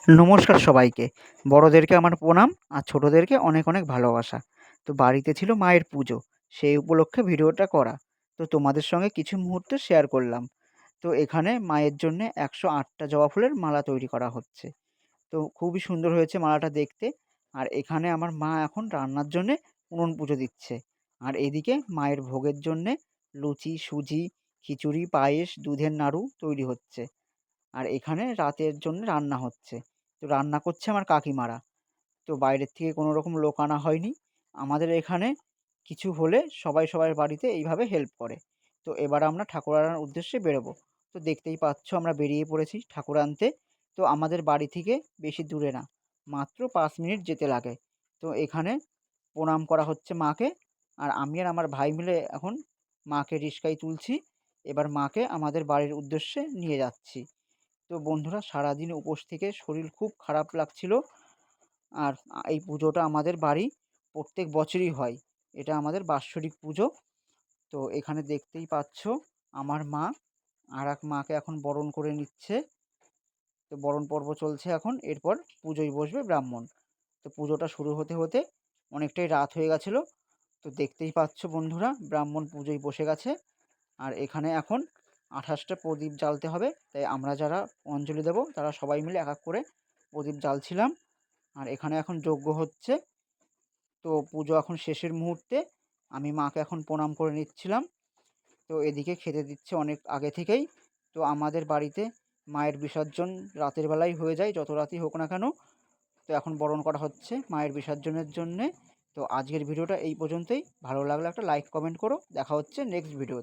নমস্কার সবাইকে। বড়দেরকে আমার প্রণাম আর ছোটদেরকে অনেক, অনেক ভালোবাসা। তো বাড়িতে ছিল মায়ের পুজো। সেই উপলক্ষে ভিডিওটা করা। তো তোমাদের সঙ্গে কিছু মুহূর্ত শেয়ার করলাম। তো এখানে মায়ের জন্যে ১০৮ টা জবা ফুলের মালা তৈরি করা হচ্ছে। তো খুবই সুন্দর হয়েছে মালাটা দেখতে। আর এখানে আমার মা এখন রান্নার জন্যে উনুন পুজো দিচ্ছে। আর এদিকে মায়ের ভোগের জন্যে লুচি, সুজি, খিচুড়ি, পায়েস, দুধের নাড়ু তৈরি হচ্ছে। আর এখানে রাতের জন্য রান্না হচ্ছে। তো রান্না করছে আমার কাকিমারা। তো বাইরের থেকে কোনো রকম লোক আনা হয়নি। আমাদের এখানে কিছু হলে সবাই সবার বাড়িতে এইভাবে হেল্প করে। তো এবার আমরা ঠাকুর আনার উদ্দেশ্যে বেরোবো। তো দেখতেই পাচ্ছ আমরা বেরিয়ে পড়েছি ঠাকুর আনতে। তো আমাদের বাড়ি থেকে বেশি দূরে না, মাত্র ৫ মিনিট যেতে লাগে। তো এখানে প্রণাম করা হচ্ছে মাকে। আর আমি আর আমার ভাই মিলে এখন মাকে রিস্কায় তুলছি। এবার মাকে আমাদের বাড়ির উদ্দেশ্যে নিয়ে যাচ্ছি। তো বন্ধুরা, সারাদিন উপোস থেকে শরীর খুব খারাপ লাগছিল। আর এই পুজোটা আমাদের বাড়ি প্রত্যেক বছরই হয়। এটা আমাদের বাৎসরিক পুজো। তো এখানে দেখতেই পাচ্ছ আমার মা আর এক মাকে এখন বরণ করে নিচ্ছে। তো বরণ পর্ব চলছে এখন। এরপর পুজোয় বসবে ব্রাহ্মণ। তো পুজোটা শুরু হতে হতে অনেকটাই রাত হয়ে গেছিল। তো দেখতেই পাচ্ছ বন্ধুরা, ব্রাহ্মণ পুজোয় বসে গেছে। আর এখানে এখন ২৮টা প্রদীপ জ্বালতে হবে। তাই আমরা যারা অঞ্জলি দেব তারা সবাই মিলে এক এক করে প্রদীপ জ্বালছিলাম। আর এখানে এখন যজ্ঞ হচ্ছে। তো পুজো এখন শেষের মুহূর্তে। আমি মাকে এখন প্রণাম করে নিচ্ছিলাম। তো এদিকে খেতে দিচ্ছে অনেক আগে থেকেই। তো আমাদের বাড়িতে মায়ের বিসর্জন রাতের বেলাই হয়ে যায়, যত রাতই হোক না কেন। তো এখন বরণ করা হচ্ছে মায়ের বিসর্জনের জন্যে। তো আজকের ভিডিওটা এই পর্যন্তই। ভালো লাগলে একটা লাইক কমেন্ট করো। দেখা হচ্ছে নেক্সট ভিডিওতে।